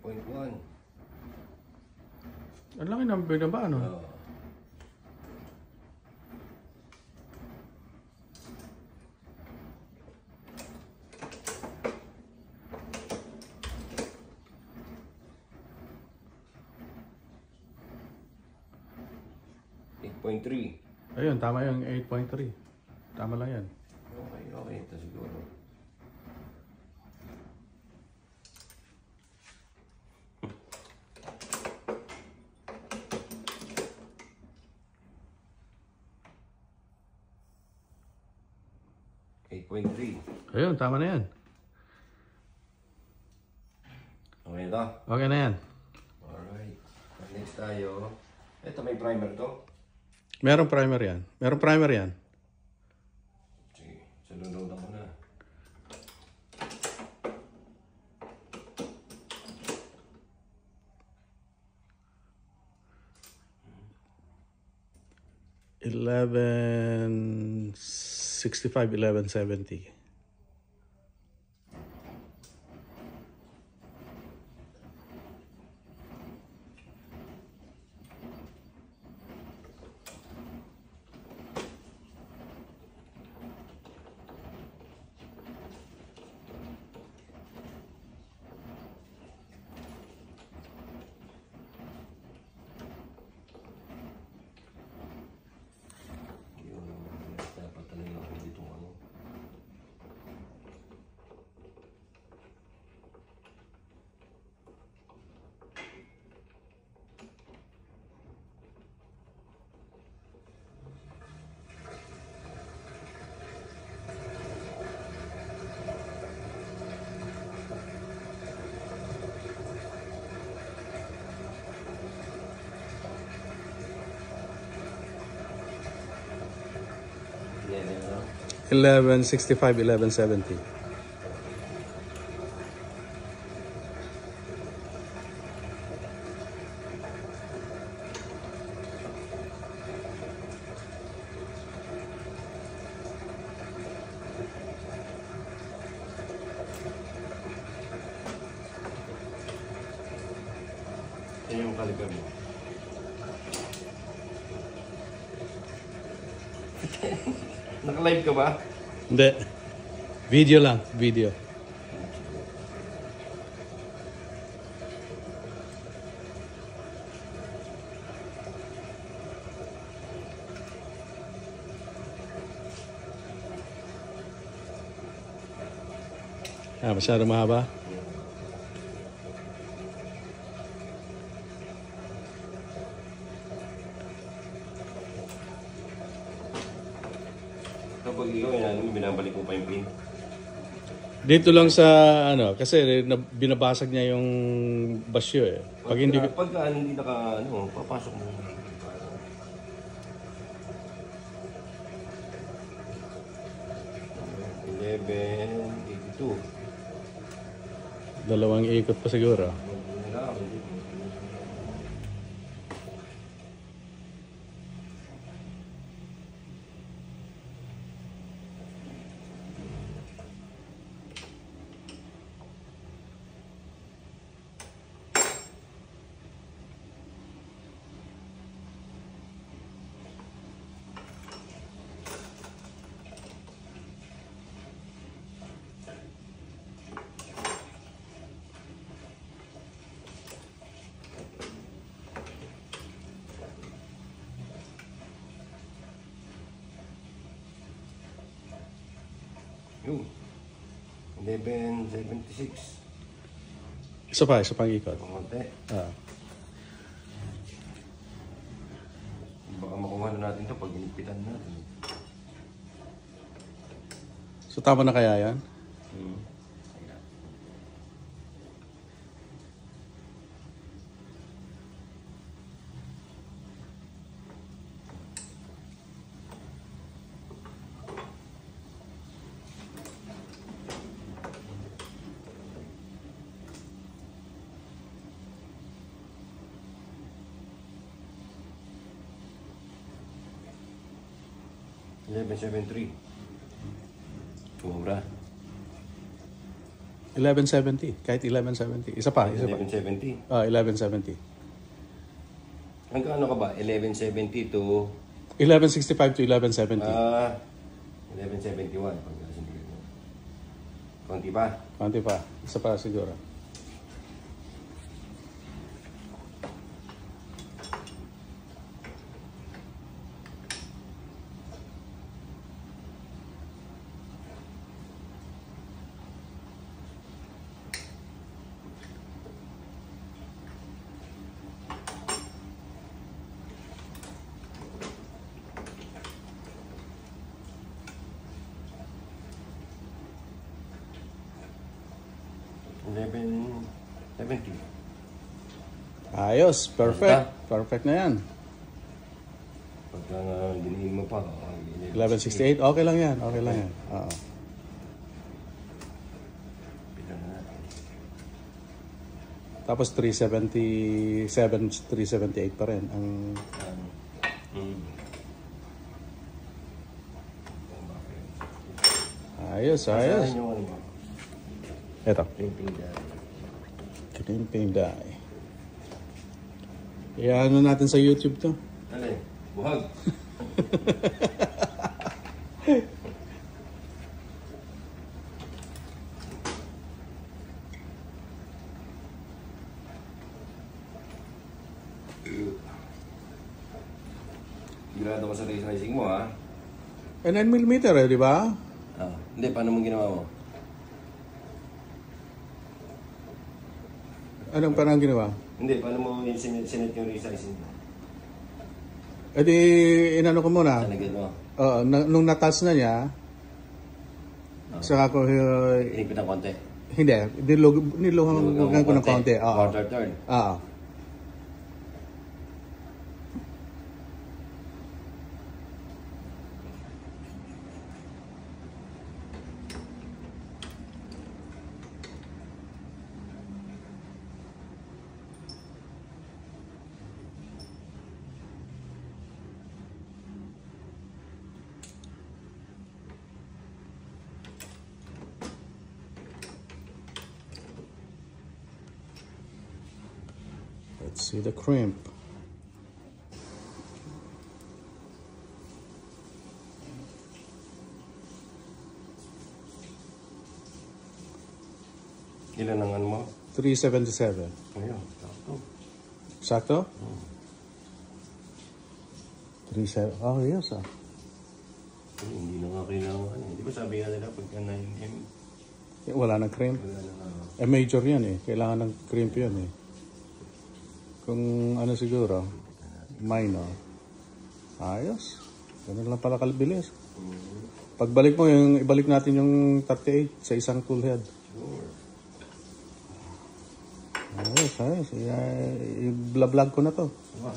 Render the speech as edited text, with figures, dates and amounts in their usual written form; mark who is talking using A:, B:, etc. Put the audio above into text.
A: 8.1.
B: Ang laki ng binaba, ano?
A: Oh.
B: Ayun, tama yung 8.3. Tama lang yan.
A: Okay, ito siguro.
B: Ayun, tama na yan.
A: Okay na to?
B: Okay na yan.
A: Alright. Next tayo. Ito may primer to.
B: Merong primer yan. Merong primer yan.
A: Sige, sunod ako na.
B: $11.65, $11.70.
A: Dapat talaga ako dito ano.
B: $11.65, $11.70.
A: Yan yung caliper mo. Naka-live ka ba?
B: Hindi. Video lang. Video. Masyado mahaba.
A: Kapag ikaw yun, binabalik mo pa yung pin.
B: Dito lang sa ano, kasi binabasag niya yung basyo eh. Pag hindi
A: hindi naka ano, papasok mo. 11.82.
B: Dalawang ikot pa siguro.
A: Yun. 11.76.
B: Isa pang ikot.
A: Konti. Baka makuha na natin ito pag inipitan natin.
B: So tama na kaya yan?
A: $11.73. Sumobra.
B: 1170. Kahit 1170. Isa pa.
A: 1170.
B: 1170.
A: Hanggang ano ka ba? 1170 to...
B: 1165 to 1170.
A: 1171. Pag nasindigan mo. Konti pa.
B: Konti pa. Isa pa siguro. Ayos. Perfect. Perfect na yan.
A: Pagka dinihin mo pa.
B: 1168. Okay lang yan. Okay lang yan. Oo. Tapos 377, 378 pa rin. Ang... Ayos, ayos. Ito. Crimping dye. Ano natin sa YouTube to?
A: Alin? Buhag. Sigurado ko sa racing mo, ha?
B: 9mm di ba?
A: Hindi, paano mo ginawa mo?
B: Anong parang ginawa?
A: Hindi, paano mo sinet yung resizing mo?
B: E di, inano ko muna.
A: Sanagad mo?
B: Oo, nung natas na niya, saka ko...
A: Inipit ng konti?
B: Hindi, niluhan ko ng konti.
A: Quarter turn?
B: Oo. Let's see the crimp.
A: Ilan ang ano mo?
B: 377.
A: Ayun, sakto.
B: Sakto? 37. Oh, yes ah.
A: Hindi na nga kailangan. Hindi ba sabi nga nila pagka 9M?
B: Wala nang crimp.
A: Wala na.
B: Major yan eh. Kailangan ng crimp yan eh. Kung ano siguro, minor. Ayos. Ganun lang pala kalbilis. Pagbalik mo, ibalik natin yung 38 sa isang tool head.
A: Sure.
B: Ayos, ayos. I-vlog ko na to.
A: Wow.